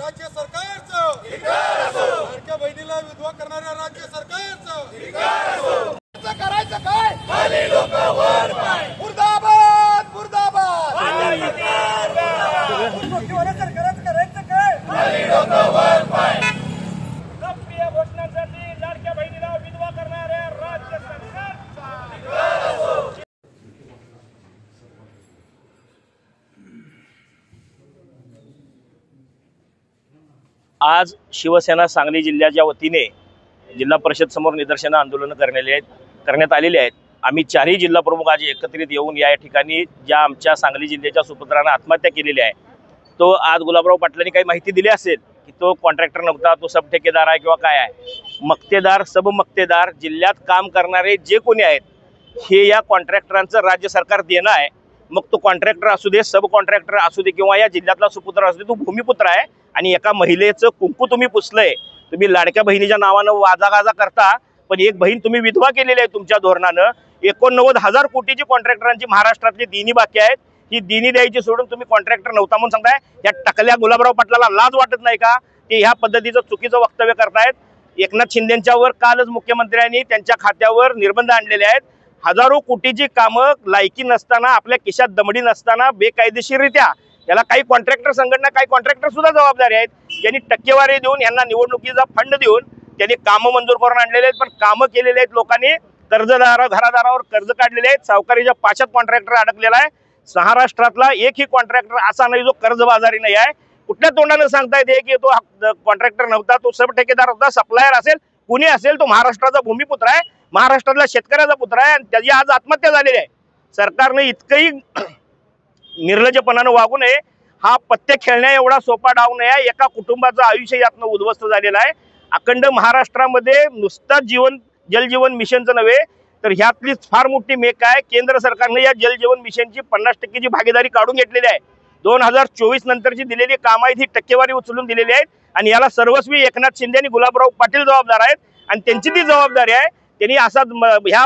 राज्य सरकारचं धिक्कार असो, लाडक्या बहिणीला विधवा करणाऱ्या राज्य सरकारचं धिक्कार असो। करायचं काय? खाली लोक वर पाय, मुर्दाबाद मुर्दाबाद, सरकारच करायचं काय? खाली लोक वर पाय। लोकप्रिय घोषणांसाठी लाडक्या बहिणीला विधवा करणाऱ्या राज्य सरकारचा धिक्कार असो। आज शिवसेना सांगली जिल्ह्याच्या वतीने जिल्हा परिषद समोर निदर्शन आंदोलन करण्यात आलेले आहेत। आम्ही चारही जिल्हा प्रमुख आज एकत्रित येऊन या ठिकाणी ज्या आमच्या सांगली जिल्ह्याच्या सुपुत्रांना आत्महत्या केलेली आहे, तो आज गुलाबराव पाटलांनी काही माहिती दिली असेल की तो कॉन्ट्रॅक्टर नव्हता, तो सब ठेकेदार आहे किंवा काय आहे। मक्तेदार सब मक्तेदार जिल्ह्यात काम करणारे जे कोणी आहेत हे या कॉन्ट्रॅक्टरांचं राज्य सरकार देणं आहे। मग तो कॉन्ट्रॅक्टर असू दे, सब कॉन्ट्रॅक्टर असू दे किंवा या जिल्ह्यातला सुपुत्र असू दे, तो भूमिपुत्र आहे। आणि एका महिलेचं कुंकू तुम्ही पुसलंय, तुम्ही लाडक्या बहिणीच्या नावानं वाजागाजा करता, पण एक बहीण तुम्ही विधवा केलेली आहे तुमच्या धोरणानं। 89,000 कोटीची कॉन्ट्रॅक्टरांची महाराष्ट्रातली देणी बाकी आहेत, ही देणी द्यायची सोडून तुम्ही कॉन्ट्रॅक्टर नव्हता म्हणून सांगताय। या टकल्या गुलाबराव पाटलाला लाज वाटत नाही का? ते ह्या पद्धतीचं चुकीचं वक्तव्य करतायत। एकनाथ शिंदेंच्यावर कालच मुख्यमंत्र्यांनी त्यांच्या खात्यावर निर्बंध आणलेले आहेत। हजारो कोटीची कामं लायकी नसताना, आपल्या खिशात दमडी नसताना बेकायदेशीररित्या याला काही कॉन्ट्रॅक्टर संघटना, काही कॉन्ट्रॅक्टर सुद्धा जबाबदारी आहेत, यांनी टक्केवारी देऊन यांना निवडणुकीचा फंड देऊन त्यांनी कामं मंजूर करून आणलेले आहेत। पण कामं केलेले आहेत लोकांनी, घरादारावर कर्ज काढलेले आहेत, सावकारीच्या पाशात कॉन्ट्रॅक्टर अडकलेला आहे। महाराष्ट्रातला एकही कॉन्ट्रॅक्टर असा नाही जो कर्जबाजारी नाही आहे। कुठल्या तोंडाने सांगता येते की तो कॉन्ट्रॅक्टर नव्हता, तो सब ठेकेदार होता, सप्लायर असेल, कुणी असेल, तो महाराष्ट्राचा भूमिपुत्र आहे, महाराष्ट्रातला शेतकऱ्याचा पुत्र आहे, आणि त्याची आज आत्महत्या झालेली आहे। सरकारने इतकंही निर्लज्जपणानं वागू नये। हा पत्ते खेळण्या एवढा सोपा डाव नाही। एका कुटुंबाचं आयुष्य यातनं उद्ध्वस्त झालेलं आहे। अखंड महाराष्ट्रामध्ये नुसता जलजीवन मिशनचं नव्हे तर ह्यातलीच फार मोठी मेक आहे। केंद्र सरकारने या जलजीवन मिशनची 50% भागीदारी काढून घेतलेली आहे। 2024 नंतरची दिलेली कामं आहेत, ही टक्केवारी उचलून दिलेली आहेत, आणि याला सर्वस्वी एकनाथ शिंदे आणि गुलाबराव पाटील जबाबदार आहेत। आणि त्यांची ती जबाबदारी आहे, त्यांनी असा ह्या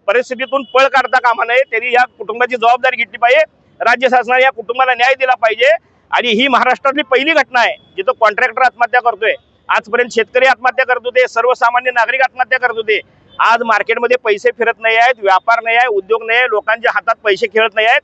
परिस्थितीतून पळ काढता कामा नये। त्यांनी या कुटुंबाची जबाबदारी घेतली पाहिजे। राज्य शासनाने या कुटुंबाला न्याय दिला पाहिजे। आणि ही महाराष्ट्रातली पहिली घटना आहे जिथं कॉन्ट्रॅक्टर आत्महत्या करतोय। आजपर्यंत शेतकरी आत्महत्या करत होते, सर्वसामान्य नागरिक आत्महत्या करत होते। आज मार्केटमध्ये पैसे फिरत नाही आहेत, व्यापार नाही आहे, उद्योग नाही आहे, लोकांच्या हातात पैसे खेळत नाही आहेत।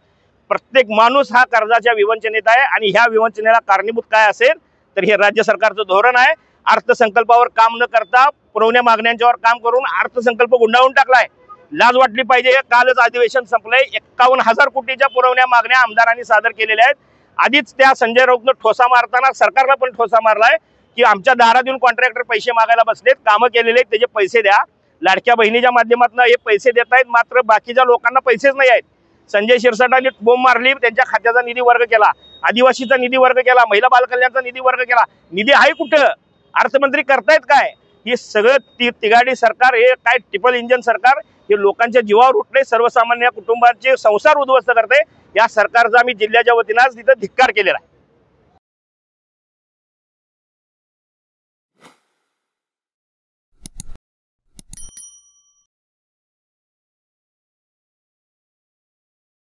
प्रत्येक माणूस हा कर्जाच्या विवंचनेत आहे, आणि ह्या विवंचनेला कारणीभूत काय असेल तर हे राज्य सरकारचं धोरण आहे। अर्थसंकल्पावर काम न करता पुरवण्या मागण्यांच्यावर काम करून अर्थसंकल्प गुंडाळून टाकलाय। लाज वाटली पाहिजे। कालच अधिवेशन संपलंय, 51,000 कोटीच्या पुरवण्या मागण्या आमदारांनी सादर केलेल्या आहेत। आधीच त्या संजय राऊतनं ठोसा मारताना सरकारला पण ठोसा मारलाय की आमच्या दारात येऊन कॉन्ट्रॅक्टर पैसे मागायला बसलेत, कामं केलेले त्याचे पैसे द्या। लाडक्या बहिणीच्या माध्यमातून हे पैसे देत आहेत, मात्र बाकीच्या लोकांना पैसेच नाही आहेत। संजय शिरसाटांनी बोंब मारली, त्यांच्या खात्याचा निधी वर्ग केला, आदिवासीचा निधी वर्ग केला, महिला बालकल्याणचा निधी वर्ग केला। निधी आहे कुठं? अर्थमंत्री करतायत काय? हे सगळं तिगाडी सरकार, हे काय ट्रिपल इंजन सरकार, हे लोकांच्या जीवावर उठले, सर्वसामान्य कुटुंबाचे संसार उद्ध्वस्त करते। या सरकारचा आम्ही जिल्ह्याच्या वतीनं आज तिथं धिक्कार केलेला आहे।